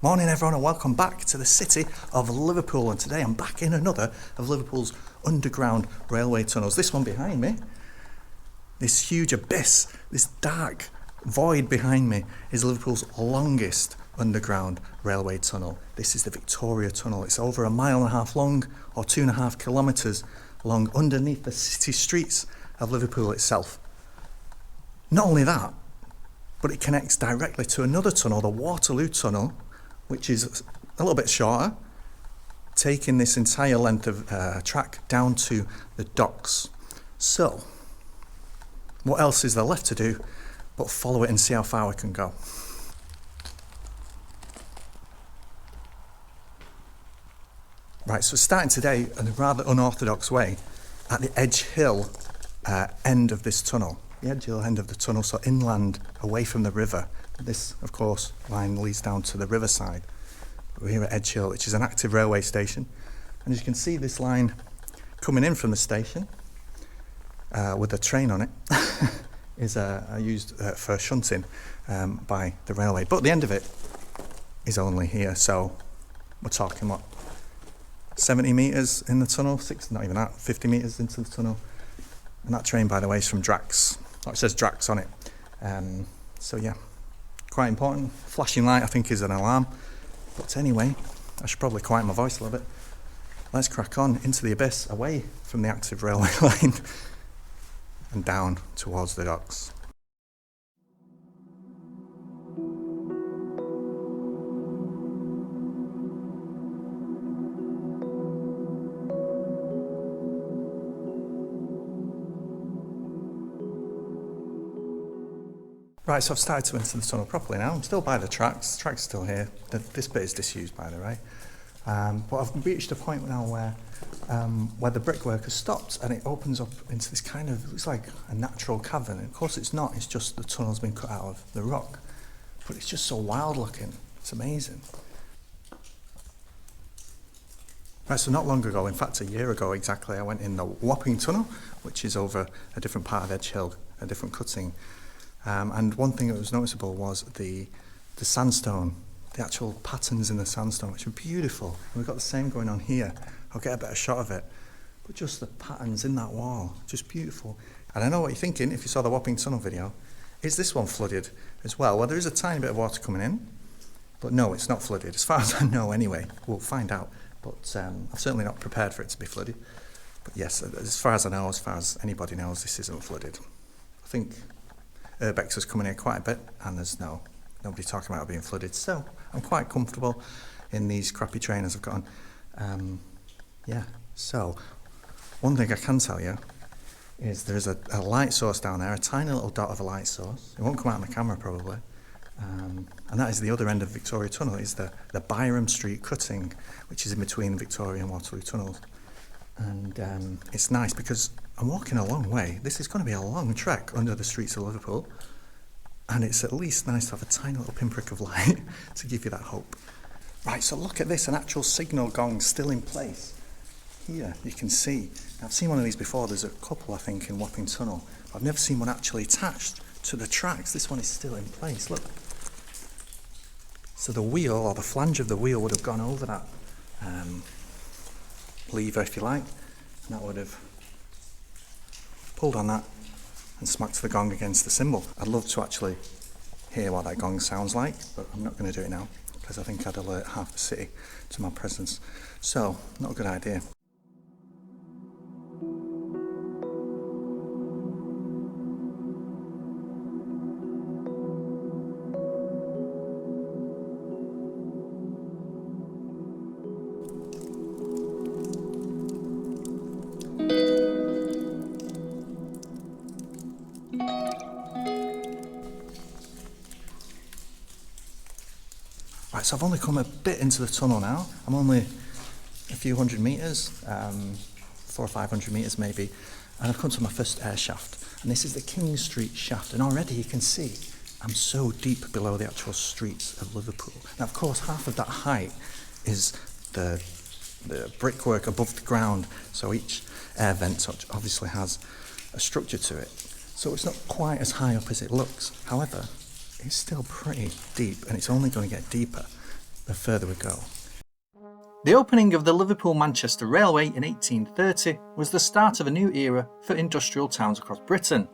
Morning everyone and welcome back to the city of Liverpool, and today I'm back in another of Liverpool's underground railway tunnels. This one behind me, this huge abyss, this dark void behind me is Liverpool's longest underground railway tunnel. This is the Victoria Tunnel. It's over 1.5 miles long, or 2.5 kilometres long, underneath the city streets of Liverpool itself. Not only that, but it connects directly to another tunnel, the Waterloo Tunnel, which is a little bit shorter, taking this entire length of track down to the docks. So, what else is there left to do but follow it and see how far we can go? Right, so starting today in a rather unorthodox way at the Edge Hill end of this tunnel. The Edge Hill end of the tunnel, so inland, away from the river. This, of course, line leads down to the riverside. We're here at Edge Hill, which is an active railway station. And as you can see, this line coming in from the station with a train on it is used for shunting by the railway. But the end of it is only here, so we're talking, what, 70 metres in the tunnel? Not even that, 50 metres into the tunnel. And that train, by the way, is from Drax. Oh, it says Drax on it. So yeah, quite important. Flashing light, I think, is an alarm. But anyway, I should probably quiet my voice a little bit. Let's crack on into the abyss, away from the active railway line and down towards the docks. Right, so I've started to enter the tunnel properly now. I'm still by the tracks. The track's still here. This bit is disused, by the way. But I've reached a point now where the brickwork has stopped and it opens up into this kind of, looks like a natural cavern. And of course it's not, it's just the tunnel's been cut out of the rock. But it's just so wild looking. It's amazing. Right, so not long ago, in fact a year ago exactly, I went in the Wapping Tunnel, which is over a different part of Edge Hill, a different cutting. And one thing that was noticeable was the sandstone, the actual patterns in the sandstone, which are beautiful. And we've got the same going on here. I'll get a better shot of it. But just the patterns in that wall, just beautiful. And I know what you're thinking if you saw the Wapping Tunnel video. Is this one flooded as well? Well, there is a tiny bit of water coming in, but no, it's not flooded, as far as I know anyway. We'll find out, but I'm certainly not prepared for it to be flooded. But yes, as far as I know, as far as anybody knows, this isn't flooded. I think Urbex was coming here quite a bit, and there's nobody talking about it being flooded, so I'm quite comfortable in these crappy trainers I've got on. Yeah, so one thing I can tell you is there's a light source down there, a tiny little dot of a light source. It won't come out on the camera probably, and that is the other end of Victoria Tunnel, is the Byrom St Cutting, which is in between the Victoria and Waterloo Tunnels. And it's nice because I'm walking a long way. This is going to be a long trek under the streets of Liverpool, and it's at least nice to have a tiny little pinprick of light to give you that hope. Right, so look at this, an actual signal gong still in place. Here you can see, I've seen one of these before, there's a couple I think in Wapping Tunnel. I've never seen one actually attached to the tracks. This one is still in place, look. So the wheel, or the flange of the wheel, would have gone over that lever, if you like, and that would have pulled on that and smacked the gong against the cymbal. I'd love to actually hear what that gong sounds like, but I'm not going to do it now because I think I'd alert half the city to my presence. So, not a good idea. Right, so I've only come a bit into the tunnel now. I'm only a few hundred metres, 400 or 500 metres maybe, and I've come to my first air shaft. And this is the King Street shaft, and already you can see I'm so deep below the actual streets of Liverpool. Now, of course, half of that height is the brickwork above the ground, so each air vent obviously has a structure to it. So it's not quite as high up as it looks. However, it's still pretty deep, and it's only going to get deeper. the further we go. The opening of the Liverpool-Manchester Railway in 1830 was the start of a new era for industrial towns across Britain.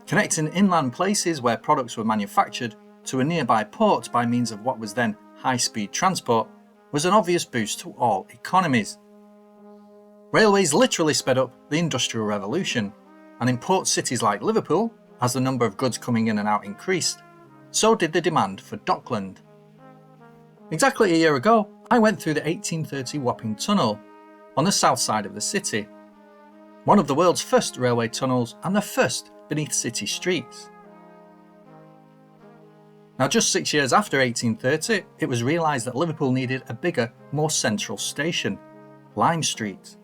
Connecting inland places where products were manufactured to a nearby port by means of what was then high-speed transport was an obvious boost to all economies. Railways literally sped up the Industrial Revolution, and in port cities like Liverpool, as the number of goods coming in and out increased, so did the demand for dockland. Exactly a year ago, I went through the 1830 Wapping Tunnel on the south side of the city, one of the world's first railway tunnels and the first beneath city streets. Now, just 6 years after 1830, it was realised that Liverpool needed a bigger, more central station, Lime Street.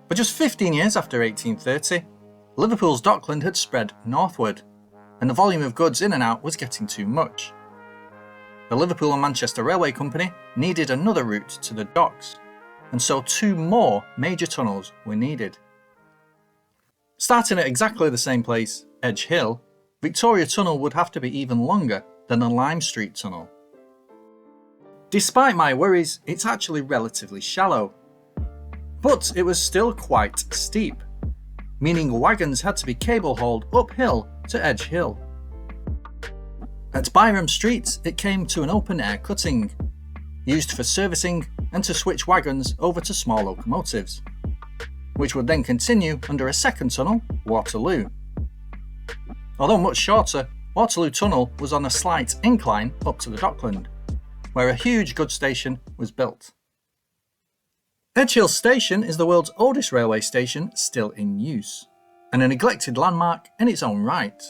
But just 15 years after 1830, Liverpool's dockland had spread northward, and the volume of goods in and out was getting too much. The Liverpool and Manchester Railway Company needed another route to the docks, and so 2 more major tunnels were needed. Starting at exactly the same place, Edge Hill, Victoria Tunnel would have to be even longer than the Lime Street Tunnel. Despite my worries, it's actually relatively shallow, but it was still quite steep, meaning wagons had to be cable-hauled uphill to Edge Hill. At Byrom Street, it came to an open-air cutting, used for servicing and to switch wagons over to small locomotives, which would then continue under a second tunnel, Waterloo. Although much shorter, Waterloo Tunnel was on a slight incline up to the dockland, where a huge goods station was built. Edge Hill Station is the world's oldest railway station still in use, and a neglected landmark in its own right.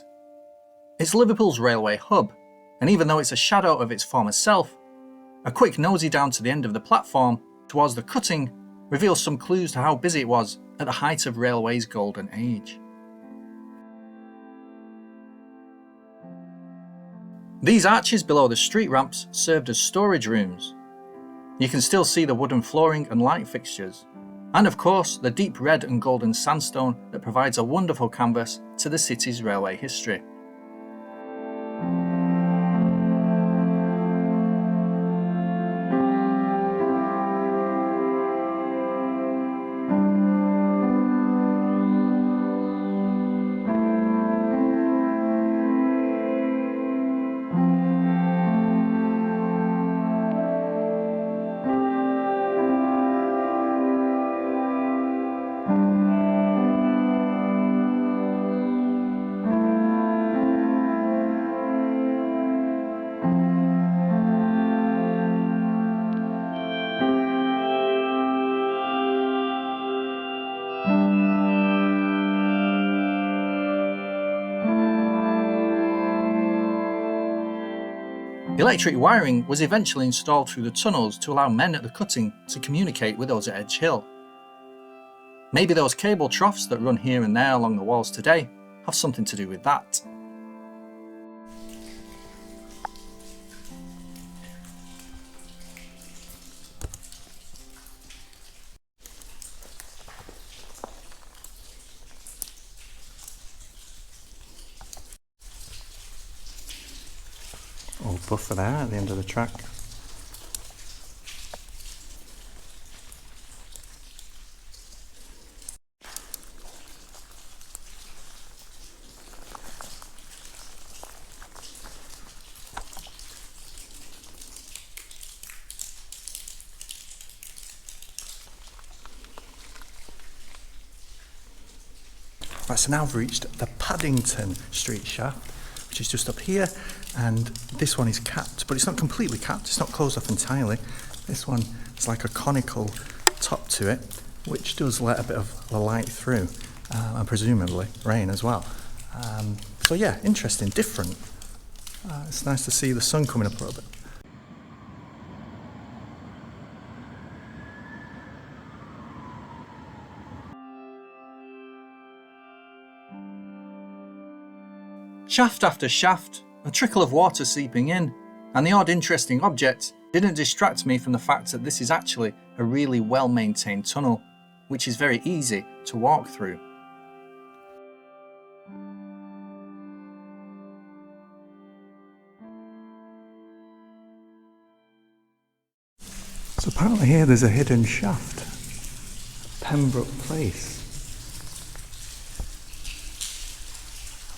It's Liverpool's railway hub, and even though it's a shadow of its former self, a quick nosy down to the end of the platform towards the cutting reveals some clues to how busy it was at the height of railway's golden age. These arches below the street ramps served as storage rooms. You can still see the wooden flooring and light fixtures, and of course the deep red and golden sandstone that provides a wonderful canvas to the city's railway history. Electric wiring was eventually installed through the tunnels to allow men at the cutting to communicate with those at Edge Hill. Maybe those cable troughs that run here and there along the walls today have something to do with that. Old buffer there at the end of the track. Right, so now I've reached the Paddington Street shaft, which is just up here, and this one is capped, but it's not completely capped, it's not closed off entirely. This one is like a conical top to it, which does let a bit of the light through, and presumably rain as well. So yeah, interesting, different. It's nice to see the sun coming up a little bit. Shaft after shaft, a trickle of water seeping in, and the odd interesting object didn't distract me from the fact that this is actually a really well-maintained tunnel, which is very easy to walk through. Apparently here there's a hidden shaft. Pembroke Place.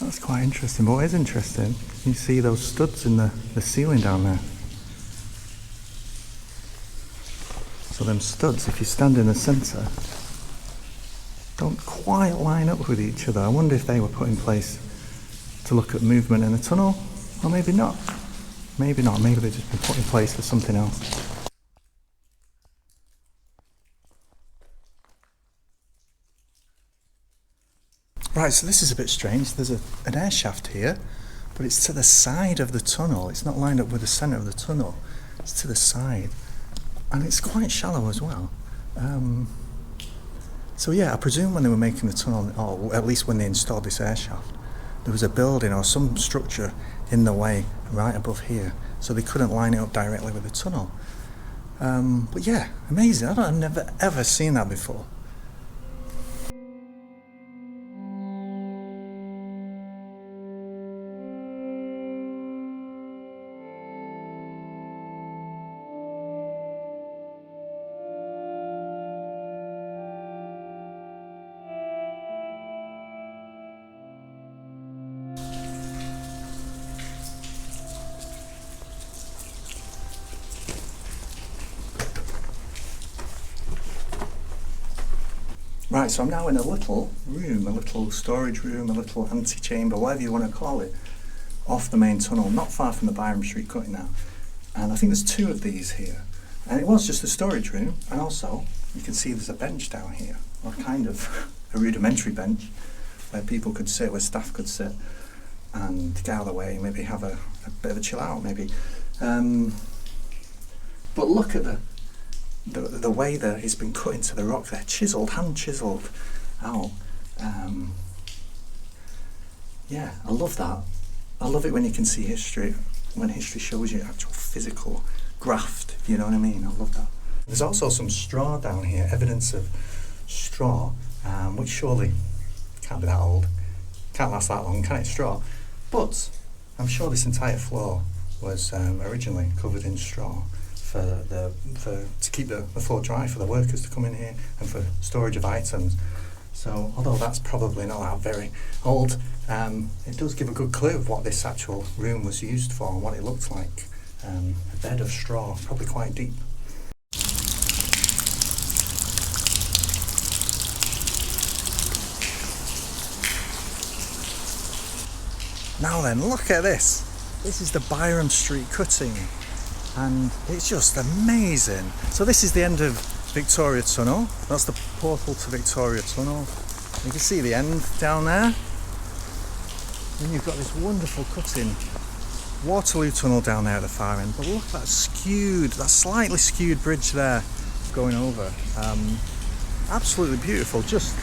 That's quite interesting, but what is interesting, you see those studs in the ceiling down there. So them studs, if you stand in the centre, don't quite line up with each other. I wonder if they were put in place to look at movement in the tunnel, or maybe not. Maybe not, maybe they've just been put in place for something else. Right, so this is a bit strange. There's an air shaft here, but it's to the side of the tunnel. It's not lined up with the centre of the tunnel. It's to the side. And it's quite shallow as well. So yeah, I presume when they were making the tunnel, or at least when they installed this air shaft, there was a building or some structure in the way right above here, so they couldn't line it up directly with the tunnel. But yeah, amazing. I've never ever seen that before. Right, so I'm now in a little room, a little storage room, a little antechamber, whatever you want to call it, off the main tunnel, not far from the Byrom St Cutting now. And I think there's two of these here. And it was just a storage room, and also you can see there's a bench down here, or kind of a rudimentary bench, where people could sit, where staff could sit, and get out of the way, maybe have a bit of a chill out, maybe. But look at the way that it's been cut into the rock there, chiselled, hand chiselled out. Yeah, I love that. I love it when you can see history, when history shows you actual physical graft, if you know what I mean. I love that. There's also some straw down here, evidence of straw, which surely can't be that old, can't last that long, can it, straw? But I'm sure this entire floor was originally covered in straw to keep the floor dry for the workers to come in here and for storage of items. So although that's probably not that very old, it does give a good clue of what this actual room was used for and what it looked like. A bed of straw, probably quite deep. Now then, look at this. This is the Byrom St Cutting, and it's just amazing. So this is the end of Victoria Tunnel. That's the portal to Victoria Tunnel. You can see the end down there. Then you've got this wonderful cutting, Waterloo Tunnel down there at the far end. But look at that slightly skewed bridge there going over. Absolutely beautiful. Just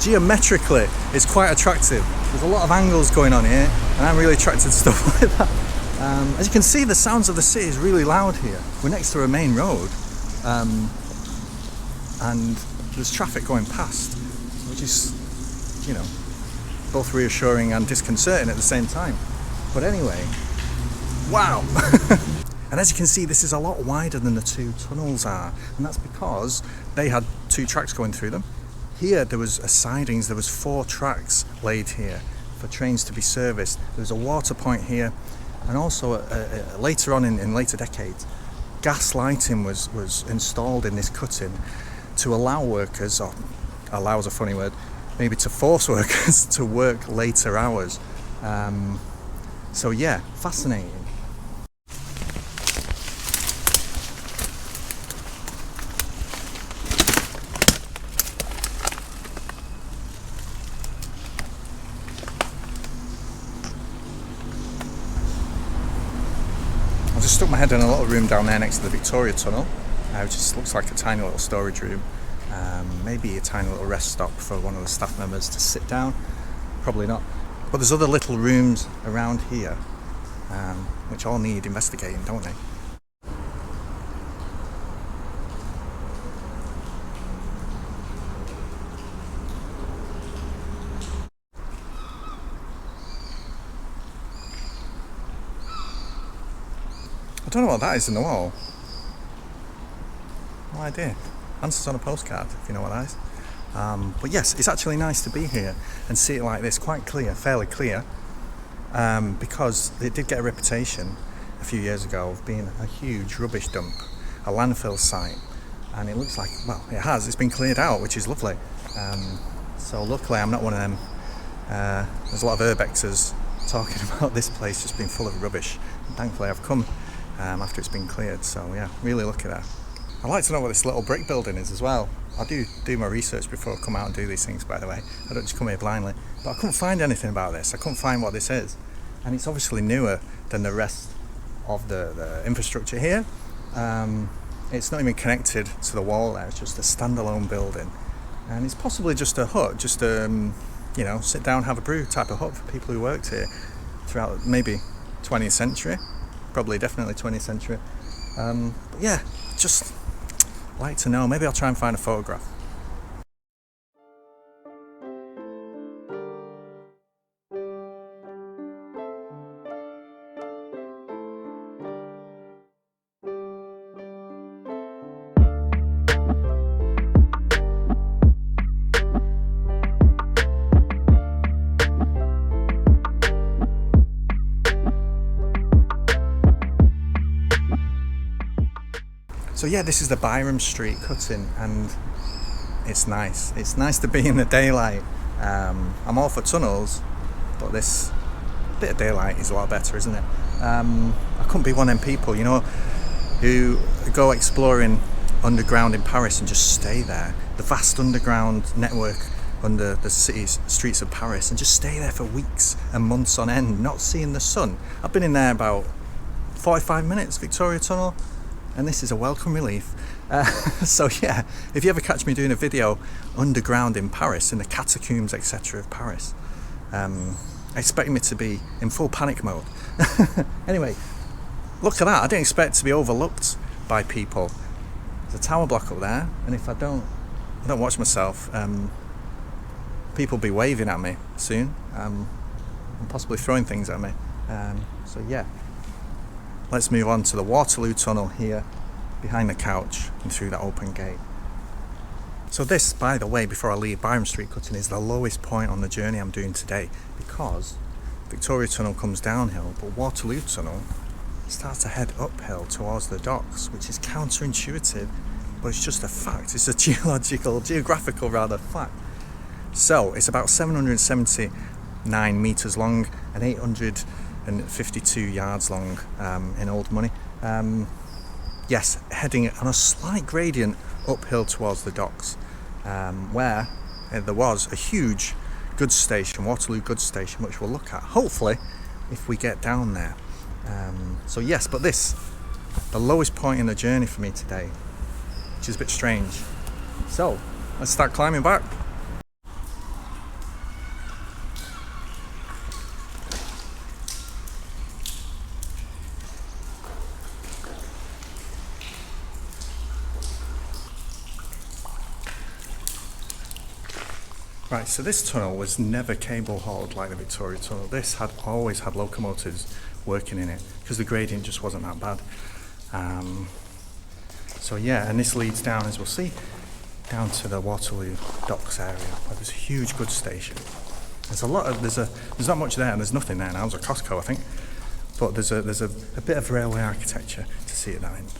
geometrically, it's quite attractive. There's a lot of angles going on here, and I'm really attracted to stuff like that. As you can see, the sounds of the city is really loud here. We're next to a main road, and there's traffic going past, which is, you know, both reassuring and disconcerting at the same time. But anyway, wow! And as you can see, this is a lot wider than the two tunnels are, and that's because they had two tracks going through them. Here there was sidings, there was 4 tracks laid here for trains to be serviced. There was a water point here, and also later on in later decades, gas lighting was installed in this cutting to allow workers, or allow is a funny word, maybe to force workers to work later hours. So yeah, fascinating. I just stuck my head in a little room down there next to the Victoria Tunnel, which just looks like a tiny little storage room. Maybe a tiny little rest stop for one of the staff members to sit down. Probably not. But there's other little rooms around here, which all need investigating, don't they? I don't know what that is in the wall. No idea. Answers on a postcard, if you know what that is. But yes, it's actually nice to be here and see it like this, quite clear, fairly clear, because it did get a reputation a few years ago of being a huge rubbish dump, a landfill site, and it looks like, well, it has, it's been cleared out, which is lovely. So luckily I'm not one of them. There's a lot of urbexers talking about this place just being full of rubbish, and thankfully I've come after it's been cleared, so yeah, really lucky there. I'd like to know what this little brick building is as well. I do my research before I come out and do these things, by the way. I don't just come here blindly. But I couldn't find anything about this. I couldn't find what this is. And it's obviously newer than the rest of the infrastructure here. It's not even connected to the wall there. It's just a standalone building. And it's possibly just a hut, just sit down, have a brew type of hut for people who worked here throughout maybe 20th century. Probably definitely 20th century. But yeah, just like to know. Maybe I'll try and find a photograph. So yeah, this is the Byrom St Cutting, and it's nice. It's nice to be in the daylight. I'm all for tunnels, but this bit of daylight is a lot better, isn't it? I couldn't be one of them people, who go exploring underground in Paris and just stay there. The vast underground network under the streets of Paris, and just stay there for weeks and months on end, not seeing the sun. I've been in there about 45 minutes, Victoria Tunnel, and this is a welcome relief. So yeah, if you ever catch me doing a video underground in Paris, in the catacombs, etc. of Paris, expect me to be in full panic mode. Anyway, look at that. I didn't expect to be overlooked by people. There's a tower block up there, and if I don't watch myself, people will be waving at me soon, and possibly throwing things at me. So yeah. Let's move on to the Waterloo Tunnel here, behind the couch and through that open gate. So this, by the way, before I leave, Byrom St Cutting is the lowest point on the journey I'm doing today, because Victoria Tunnel comes downhill, but Waterloo Tunnel starts to head uphill towards the docks, which is counterintuitive, but it's just a fact. It's a geographical fact. So it's about 779 metres long and 852 yards long in old money. Yes, heading on a slight gradient uphill towards the docks, where there was a huge goods station, Waterloo goods station, which we'll look at, hopefully, if we get down there. So yes, but this, the lowest point in the journey for me today, which is a bit strange. So, let's start climbing back. Right, so this tunnel was never cable hauled like the Victoria Tunnel. This had always had locomotives working in it because the gradient just wasn't that bad. So yeah, and this leads down, as we'll see, down to the Waterloo Docks area, where there's a huge goods station. There's not much there, and there's nothing there now. There's a Costco, I think, but there's a bit of railway architecture to see at that end.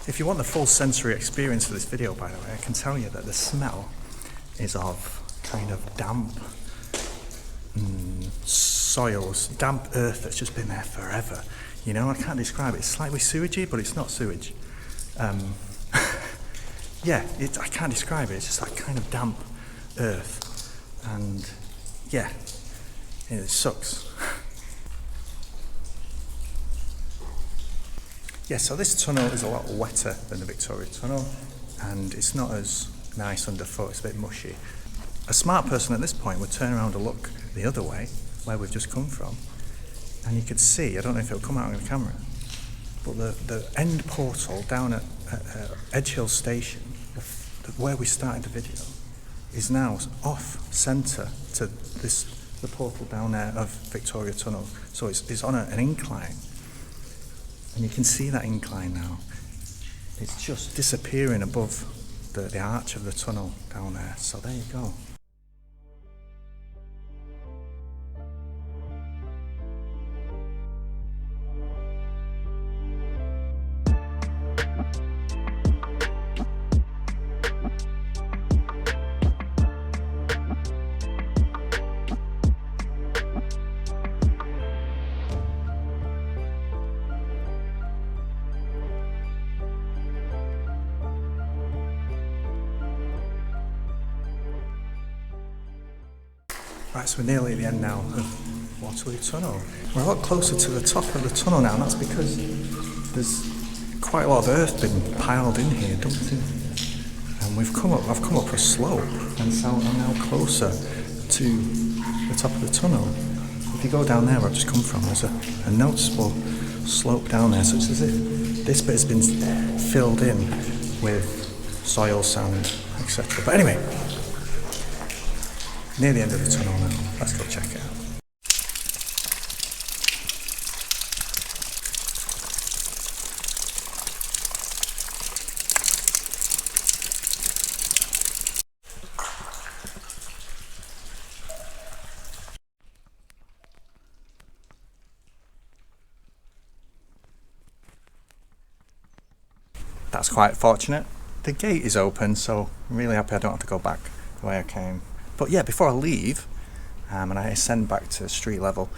If you want the full sensory experience for this video, by the way, I can tell you that the smell is of kind of damp soils, damp earth that's just been there forever. I can't describe it. It's slightly sewagey, but it's not sewage. Yeah, I can't describe it. It's just that kind of damp earth, and yeah, it sucks. Yeah, so this tunnel is a lot wetter than the Victoria Tunnel, and it's not as nice underfoot. It's a bit mushy. A smart person at this point would turn around and look the other way, where we've just come from, and you could see, I don't know if it'll come out on the camera, but the end portal down at Edge Hill Station, where we started the video, is now off centre to the portal down there of Victoria Tunnel. So it's on an incline, and you can see that incline now. it's just disappearing above the arch of the tunnel down there. So there you go. Right, so we're nearly at the end now of Waterloo Tunnel. We're a lot closer to the top of the tunnel now, and that's because there's quite a lot of earth been piled in here, dumped in. And I've come up a slope, and so I'm now closer to the top of the tunnel. If you go down there where I've just come from, there's a noticeable slope down there, so it's as if this bit has been filled in with soil, sand, etc. But anyway, near the end of the tunnel now. Let's go check it out. That's quite fortunate. The gate is open, so I'm really happy I don't have to go back the way I came. But yeah, before I leave, and I ascend back to street level,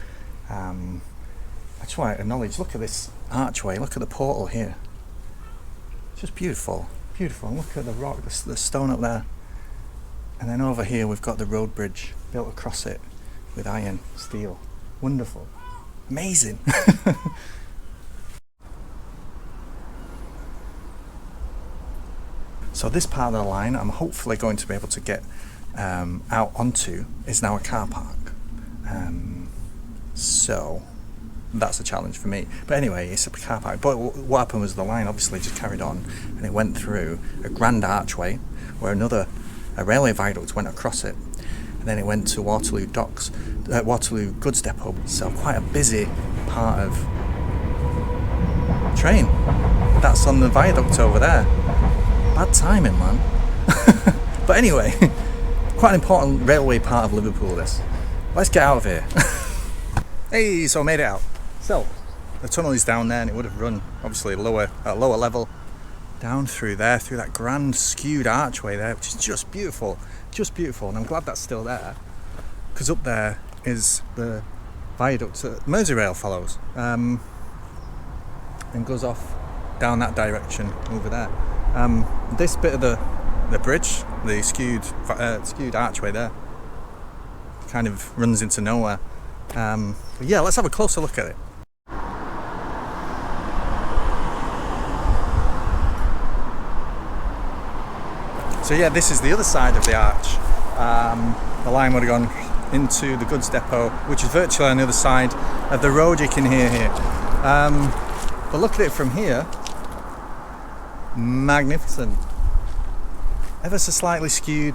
I just want to acknowledge, look at this archway, look at the portal here. It's just beautiful, beautiful. And look at the rock, the stone up there. And then over here we've got the road bridge built across it with iron, steel. Wonderful. Amazing. So this part of the line I'm hopefully going to be able to get out onto is now a car park. So that's a challenge for me. But anyway, it's a car park. But what happened was the line obviously just carried on, and it went through a grand archway where a railway viaduct went across it. And then it went to Waterloo Docks, Waterloo Goods Depot. So quite a busy part of train. That's on the viaduct over there. Bad timing, man. But anyway, quite an important railway part of Liverpool, this. Let's get out of here. Hey, so I made it out. So, the tunnel is down there, and it would have run, obviously, at a lower level, down through there, through that grand skewed archway there, which is just beautiful. Just beautiful, and I'm glad that's still there, because up there is the viaduct that Merseyrail follows, and goes off down that direction over there. This bit of the bridge, the skewed archway there, kind of runs into nowhere. But yeah, let's have a closer look at it. So yeah, this is the other side of the arch. The line would have gone into the goods depot, which is virtually on the other side of the road you can hear here. But look at it from here. Magnificent. Ever so slightly skewed,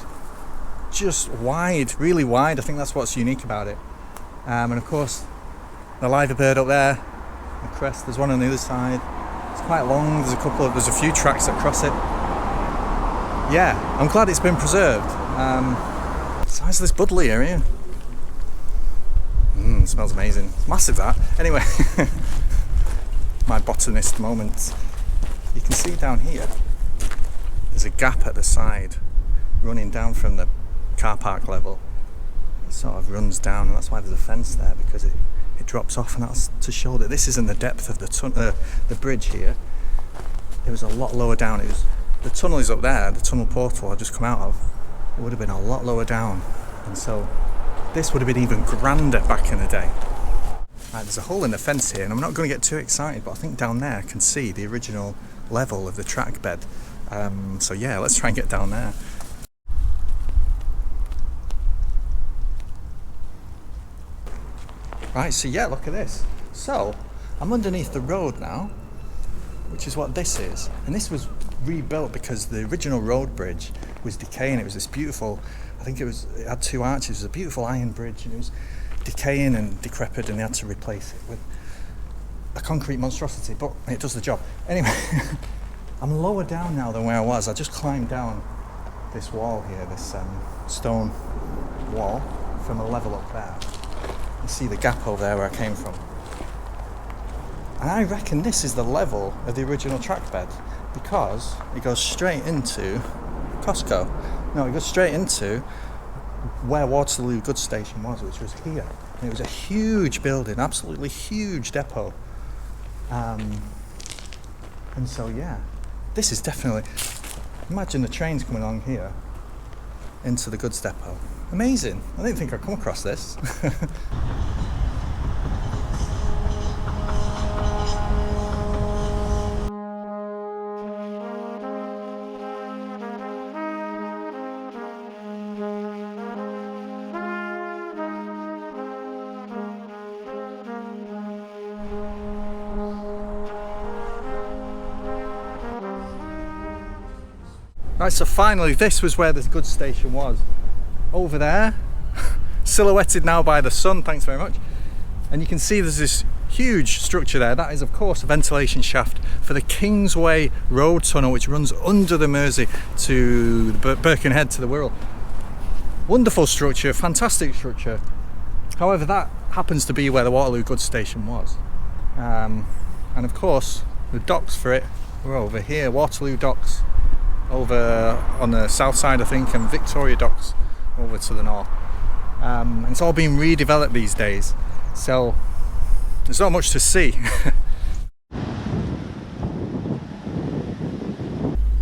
just wide, really wide. I think that's what's unique about it. And of course, the liver bird up there, the crest. There's one on the other side. It's quite long. There's a few tracks that cross it. Yeah, I'm glad it's been preserved. Size of this buddleia here. It smells amazing. It's massive, that. Anyway, my botanist moment. You can see down here, there's a gap at the side running down from the car park level. It sort of runs down, and that's why there's a fence there, because it drops off, and that's to show that this isn't the depth of the bridge here. It was a lot lower down. The tunnel is up there, the tunnel portal I've just come out of. It would have been a lot lower down, and so this would have been even grander back in the day. Right, there's a hole in the fence here, and I'm not going to get too excited, but I think down there I can see the original level of the track bed. So yeah, let's try and get down there. Right, so yeah, look at this. So I'm underneath the road now, which is what this is, and this was rebuilt because the original road bridge was decaying. It was this beautiful, I think it had two arches. It was a beautiful iron bridge, and it was decaying and decrepit, and they had to replace it with a concrete monstrosity, but it does the job. Anyway, I'm lower down now than where I was. I just climbed down this wall here, this stone wall from a level up there. You see the gap over there where I came from. And I reckon this is the level of the original track bed, because it goes straight into Costco. No, it goes straight into where Waterloo goods station was, which was here. And it was a huge building, absolutely huge depot. And so yeah, this is definitely, imagine the trains coming along here into the goods depot. Amazing. I didn't think I'd come across this. Right, so finally this was where the goods station was. Over there, silhouetted now by the sun, thanks very much. And you can see there's this huge structure there. That is of course a ventilation shaft for the Kingsway Road Tunnel, which runs under the Mersey to Birkenhead to the Wirral. Wonderful structure, fantastic structure. However, that happens to be where the Waterloo goods station was. And of course, the docks for it were over here, Waterloo Docks over on the south side, I think, and Victoria Docks over to the north. And it's all being redeveloped these days, so there's not much to see.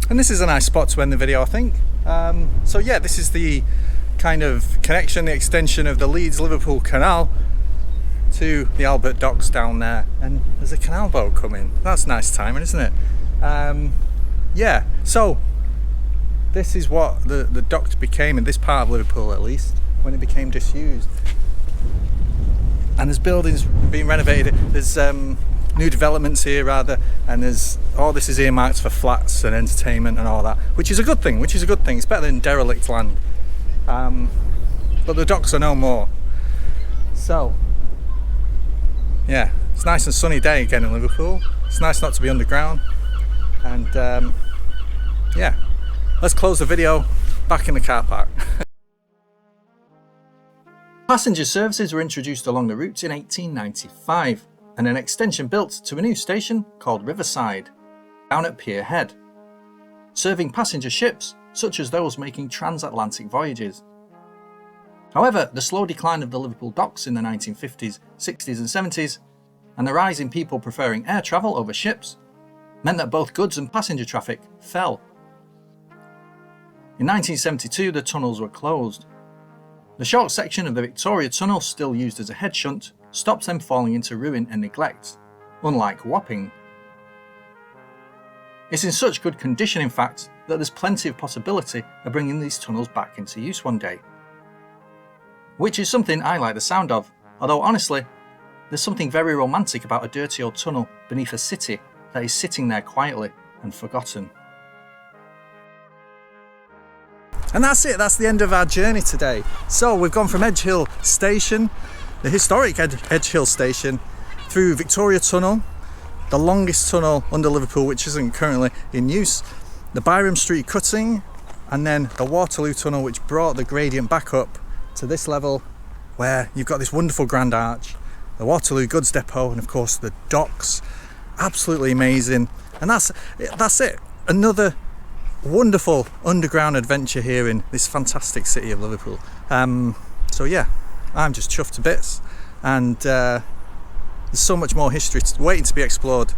And this is a nice spot to end the video, I think. So yeah, this is the kind of connection, the extension of the Leeds-Liverpool Canal to the Albert Docks down there. And there's a canal boat coming. That's nice timing, isn't it? Yeah, so this is what the docks became in this part of Liverpool, at least, when it became disused. And there's buildings being renovated, there's new developments here rather, and there's all this is earmarked for flats and entertainment and all that, which is a good thing, It's better than derelict land. But the docks are no more. So yeah, it's a nice and sunny day again in Liverpool. It's nice not to be underground. And yeah, let's close the video back in the car park. Passenger services were introduced along the route in 1895 and an extension built to a new station called Riverside, down at Pier Head, serving passenger ships such as those making transatlantic voyages. However, the slow decline of the Liverpool docks in the 1950s, 60s and 70s, and the rise in people preferring air travel over ships, meant that both goods and passenger traffic fell. In 1972, the tunnels were closed. The short section of the Victoria Tunnel, still used as a head shunt, stopped them falling into ruin and neglect, unlike Wapping. It's in such good condition, in fact, that there's plenty of possibility of bringing these tunnels back into use one day. Which is something I like the sound of, although honestly, there's something very romantic about a dirty old tunnel beneath a city that is sitting there quietly and forgotten. And that's it, that's the end of our journey today. So we've gone from Edge Hill Station, the historic Edge Hill Station, through Victoria Tunnel, the longest tunnel under Liverpool which isn't currently in use, the Byrom St Cutting, and then the Waterloo Tunnel, which brought the gradient back up to this level where you've got this wonderful grand arch, the Waterloo goods depot, and of course the docks. Absolutely amazing. And that's it. Another wonderful underground adventure here in this fantastic city of Liverpool. So yeah, I'm just chuffed to bits, and there's so much more history waiting to be explored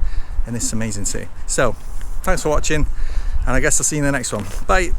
in this amazing city. So thanks for watching, and I guess I'll see you in the next one. Bye.